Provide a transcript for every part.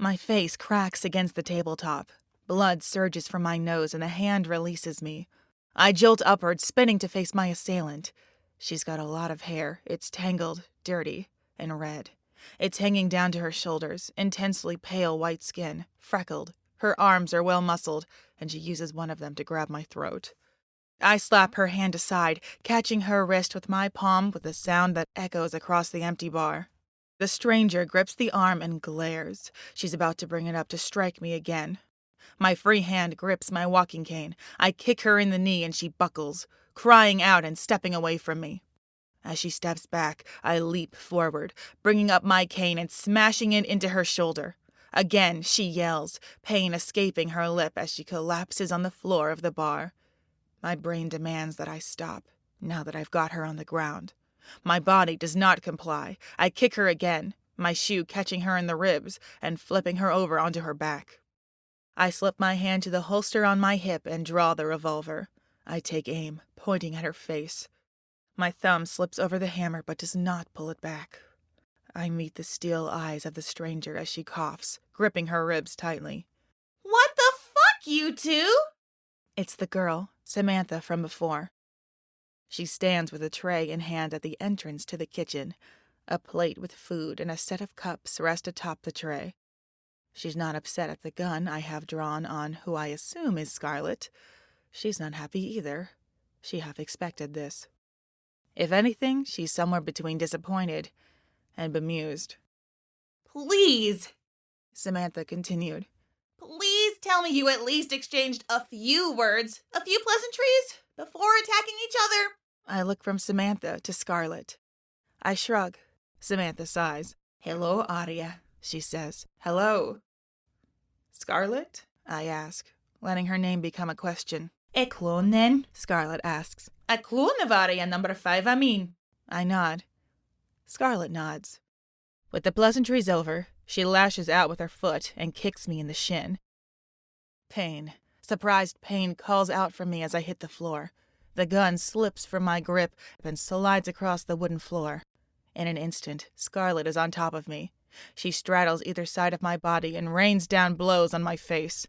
My face cracks against the tabletop. Blood surges from my nose and the hand releases me. I jolt upward, spinning to face my assailant. She's got a lot of hair. It's tangled, dirty, and red. It's hanging down to her shoulders, intensely pale white skin, freckled. Her arms are well muscled, and she uses one of them to grab my throat. I slap her hand aside, catching her wrist with my palm with a sound that echoes across the empty bar. The stranger grips the arm and glares. She's about to bring it up to strike me again. My free hand grips my walking cane. I kick her in the knee and she buckles, crying out and stepping away from me. As she steps back, I leap forward, bringing up my cane and smashing it into her shoulder. Again, she yells, pain escaping her lip as she collapses on the floor of the bar. My brain demands that I stop, now that I've got her on the ground. My body does not comply. I kick her again, my shoe catching her in the ribs and flipping her over onto her back. I slip my hand to the holster on my hip and draw the revolver. I take aim, pointing at her face. My thumb slips over the hammer but does not pull it back. I meet the steel eyes of the stranger as she coughs, gripping her ribs tightly. "What the fuck, you two?" It's the girl, Samantha, from before. She stands with a tray in hand at the entrance to the kitchen. A plate with food and a set of cups rest atop the tray. She's not upset at the gun I have drawn on who I assume is Scarlet. She's not happy either. She half expected this. If anything, she's somewhere between disappointed and bemused. "Please," Samantha continued. "please tell me you at least exchanged a few words, a few pleasantries, before attacking each other." I look from Samantha to Scarlet. I shrug. Samantha sighs. "Hello, Aria," she says. "Hello." "Scarlet?" I ask, letting her name become a question. "A clone, then?" Scarlet asks. "A clone of Aria number 5, I mean." I nod. Scarlet nods. With the pleasantries over, she lashes out with her foot and kicks me in the shin. Pain, surprised pain, calls out from me as I hit the floor. The gun slips from my grip and slides across the wooden floor. In an instant, Scarlet is on top of me. She straddles either side of my body and rains down blows on my face.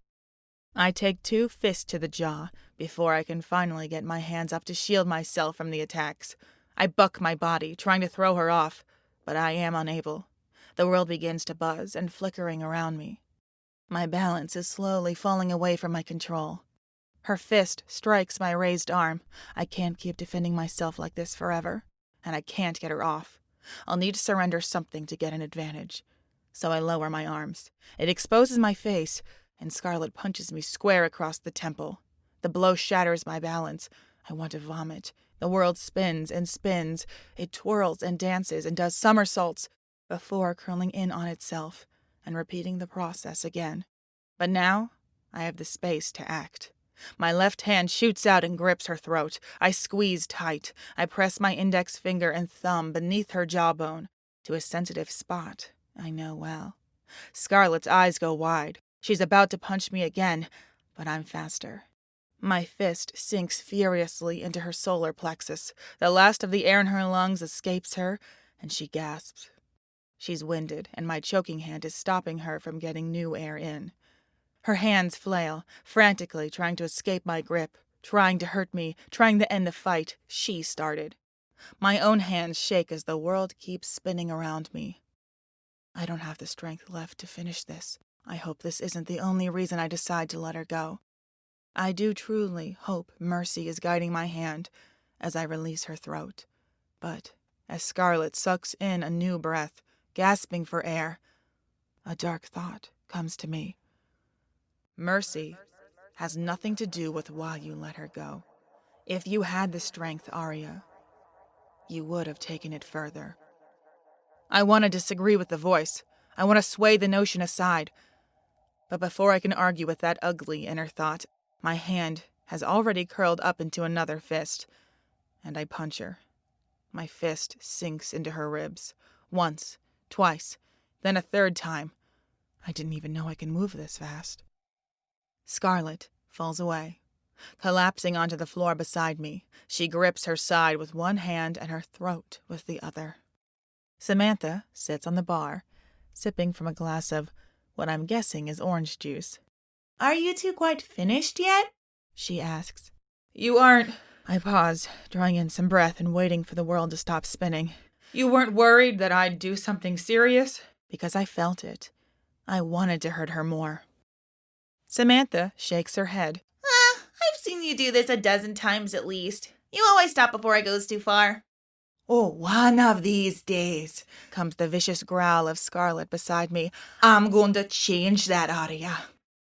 I take 2 fists to the jaw before I can finally get my hands up to shield myself from the attacks. I buck my body, trying to throw her off, but I am unable. The world begins to buzz and flickering around me. My balance is slowly falling away from my control. Her fist strikes my raised arm. I can't keep defending myself like this forever, and I can't get her off. I'll need to surrender something to get an advantage. So I lower my arms. It exposes my face, and Scarlet punches me square across the temple. The blow shatters my balance. I want to vomit. The world spins and spins. It twirls and dances and does somersaults before curling in on itself and repeating the process again. But now, I have the space to act. My left hand shoots out and grips her throat. I squeeze tight. I press my index finger and thumb beneath her jawbone to a sensitive spot I know well. Scarlet's eyes go wide. She's about to punch me again, but I'm faster. My fist sinks furiously into her solar plexus. The last of the air in her lungs escapes her, and she gasps. She's winded, and my choking hand is stopping her from getting new air in. Her hands flail, frantically trying to escape my grip, trying to hurt me, trying to end the fight she started. My own hands shake as the world keeps spinning around me. I don't have the strength left to finish this. I hope this isn't the only reason I decide to let her go. I do truly hope mercy is guiding my hand as I release her throat. But as Scarlet sucks in a new breath, gasping for air, a dark thought comes to me. Mercy has nothing to do with why you let her go. If you had the strength, Aria, you would have taken it further. I want to disagree with the voice. I want to sway the notion aside. But before I can argue with that ugly inner thought, my hand has already curled up into another fist, and I punch her. My fist sinks into her ribs. Once, twice, then a third time. I didn't even know I could move this fast. Scarlet falls away, collapsing onto the floor beside me. She grips her side with one hand and her throat with the other. Samantha sits on the bar, sipping from a glass of what I'm guessing is orange juice. Are you two quite finished yet? She asks. You aren't... I pause, drawing in some breath and waiting for the world to stop spinning. You weren't worried that I'd do something serious? Because I felt it. I wanted to hurt her more. Samantha shakes her head. I've seen you do this a dozen times at least. You always stop before it goes too far. Oh, one of these days, comes the vicious growl of Scarlet beside me. I'm going to change that, Aria.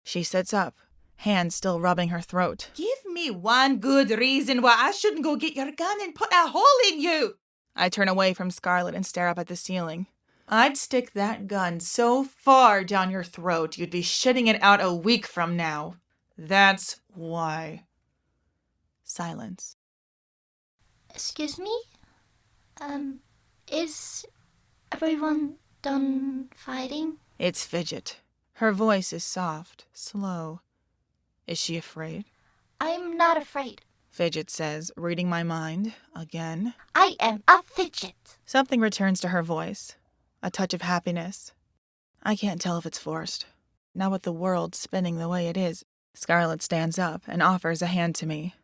She sits up, hand still rubbing her throat. Give me one good reason why I shouldn't go get your gun and put a hole in you. I turn away from Scarlet and stare up at the ceiling. I'd stick that gun so far down your throat you'd be shitting it out a week from now. That's why. Silence. Excuse me? Is everyone done fighting? It's Fidget. Her voice is soft, slow. Is she afraid? I'm not afraid. Fidget says, reading my mind, again. I am a fidget. Something returns to her voice. A touch of happiness. I can't tell if it's forced. Now with the world spinning the way it is. Scarlet stands up and offers a hand to me.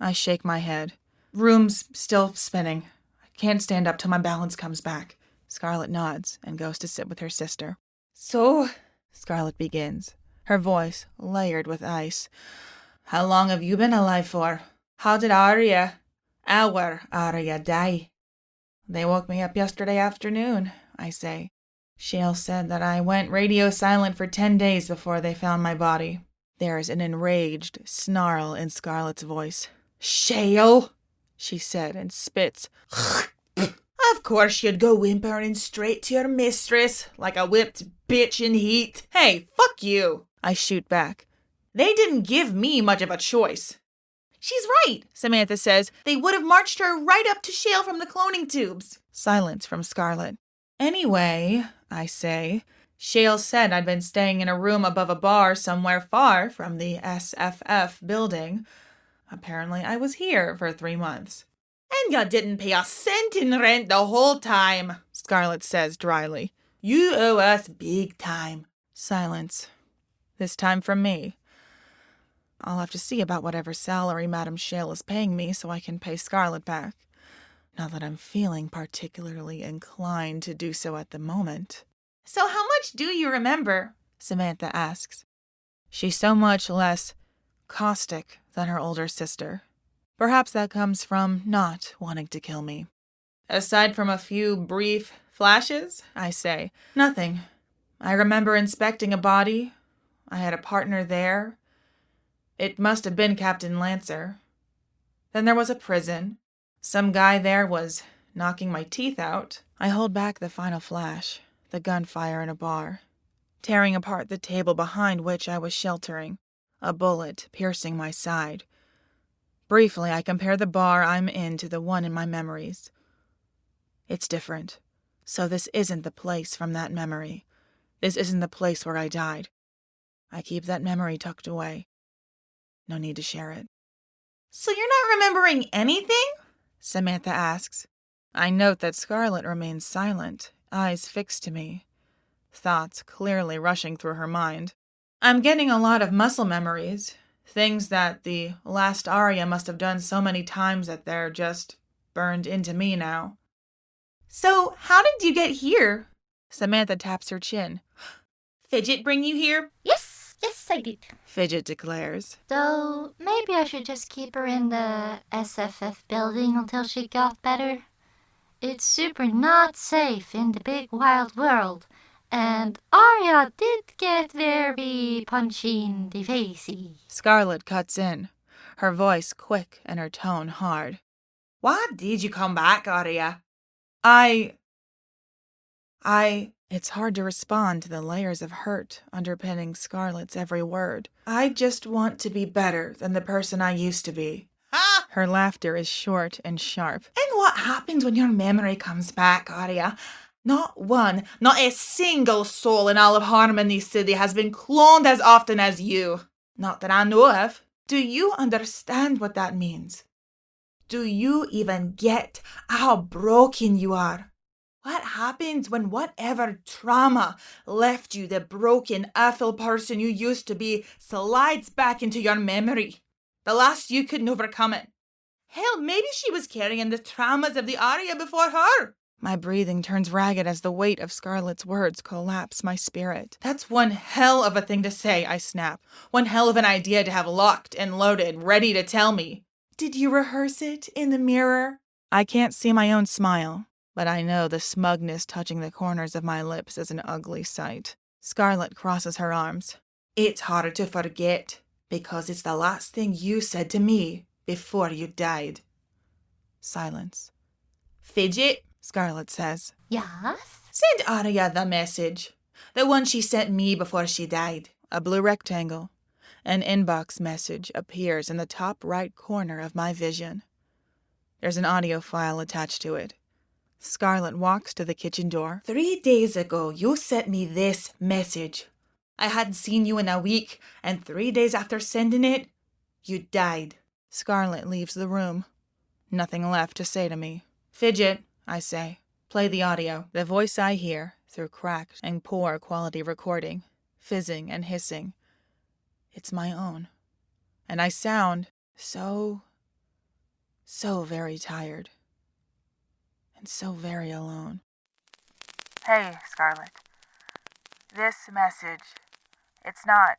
I shake my head. Room's still spinning. I can't stand up till my balance comes back. Scarlet nods and goes to sit with her sister. So, Scarlet begins, her voice layered with ice. How long have you been alive for? How did our Aria die? They woke me up yesterday afternoon, I say. Shale said that I went radio silent for 10 days before they found my body. There's an enraged snarl in Scarlet's voice. Shale, she said and spits. Of course you'd go whimpering straight to your mistress, like a whipped bitch in heat. Hey, fuck you, I shoot back. They didn't give me much of a choice. She's right, Samantha says. They would have marched her right up to Shale from the cloning tubes. Silence from Scarlet. Anyway, I say, Shale said I'd been staying in a room above a bar somewhere far from the SFF building. Apparently I was here for 3 months. And you didn't pay a cent in rent the whole time, Scarlet says dryly. You owe us big time. Silence. This time from me. I'll have to see about whatever salary Madame Shale is paying me so I can pay Scarlet back. Not that I'm feeling particularly inclined to do so at the moment. So how much do you remember? Samantha asks. She's so much less caustic than her older sister. Perhaps that comes from not wanting to kill me. Aside from a few brief flashes, I say, nothing. I remember inspecting a body. I had a partner there. It must have been Captain Lancer. Then there was a prison. Some guy there was knocking my teeth out. I hold back the final flash, the gunfire in a bar, tearing apart the table behind which I was sheltering, a bullet piercing my side. Briefly, I compare the bar I'm in to the one in my memories. It's different. So this isn't the place from that memory. This isn't the place where I died. I keep that memory tucked away. No need to share it. So you're not remembering anything? Samantha asks. I note that Scarlet remains silent, eyes fixed to me. Thoughts clearly rushing through her mind. I'm getting a lot of muscle memories. Things that the last Aria must have done so many times that they're just burned into me now. So how did you get here? Samantha taps her chin. Fidget bring you here? Yes, I did. Fidget declares. Though, maybe I should just keep her in the SFF building until she got better. It's super not safe in the big wild world. And Aria did get very punchy in the facey. Scarlet cuts in, her voice quick and her tone hard. Why did you come back, Aria? It's hard to respond to the layers of hurt underpinning Scarlet's every word. I just want to be better than the person I used to be. Ha! Her laughter is short and sharp. And what happens when your memory comes back, Aria? Not a single soul in all of Harmony City has been cloned as often as you. Not that I know of. Do you understand what that means? Do you even get how broken you are? What happens when whatever trauma left you the broken, awful person you used to be slides back into your memory? The last you couldn't overcome it. Hell, maybe she was carrying the traumas of the Aria before her. My breathing turns ragged as the weight of Scarlett's words collapse my spirit. That's one hell of a thing to say, I snap. One hell of an idea to have locked and loaded, ready to tell me. Did you rehearse it in the mirror? I can't see my own smile, but I know the smugness touching the corners of my lips is an ugly sight. Scarlett crosses her arms. It's harder to forget, because it's the last thing you said to me before you died. Silence. Fidget, Scarlett says. Yes? send Aria the message. The one she sent me before she died. A blue rectangle. An inbox message appears in the top right corner of my vision. There's an audio file attached to it. Scarlett walks to the kitchen door. 3 days ago, you sent me this message. I hadn't seen you in a week, and 3 days after sending it, you died. Scarlett leaves the room. Nothing left to say to me. Fidget, I say. Play the audio. The voice I hear, through cracked and poor quality recording, fizzing and hissing, it's my own. And I sound so very tired. And so very alone. Hey, Scarlett. This message, it's not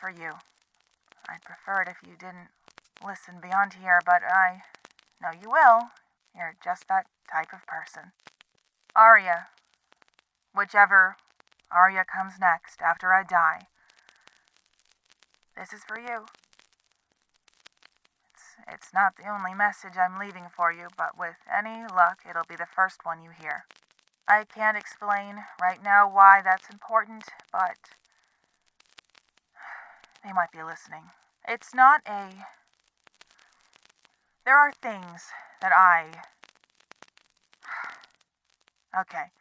for you. I'd prefer it if you didn't listen beyond here, but I know you will. You're just that type of person. Aria. Whichever Aria comes next after I die. This is for you. It's not the only message I'm leaving for you, but with any luck, it'll be the first one you hear. I can't explain right now why that's important, but they might be listening. It's not There are things that Okay,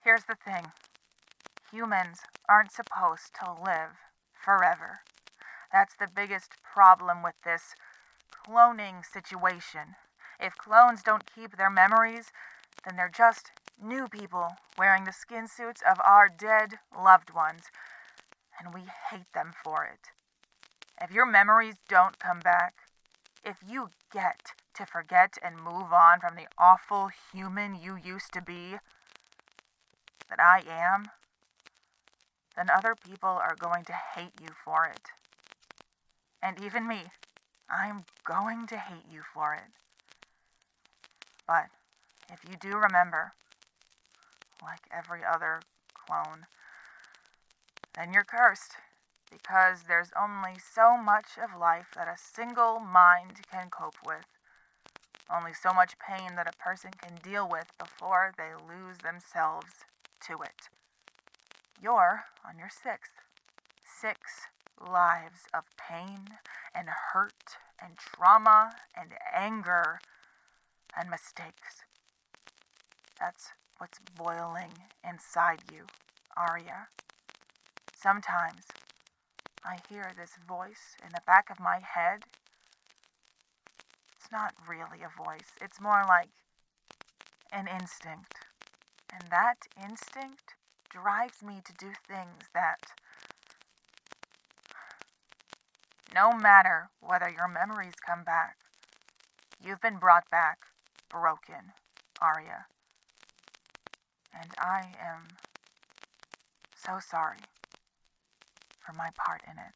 here's the thing. Humans aren't supposed to live forever. That's the biggest problem with this cloning situation. If clones don't keep their memories, then they're just new people wearing the skin suits of our dead loved ones, and we hate them for it. If your memories don't come back, if you get to forget and move on from the awful human you used to be, that I am, then other people are going to hate you for it. And even me, I'm going to hate you for it. But if you do remember, like every other clone, then you're cursed, because there's only so much of life that a single mind can cope with. Only so much pain that a person can deal with before they lose themselves to it. You're on your sixth. 6 lives of pain and hurt and trauma and anger and mistakes. That's what's boiling inside you, Aria. Sometimes I hear this voice in the back of my head. It's not really a voice. It's more like an instinct. And that instinct drives me to do things that, no matter whether your memories come back, you've been brought back broken, Aria. And I am so sorry for my part in it.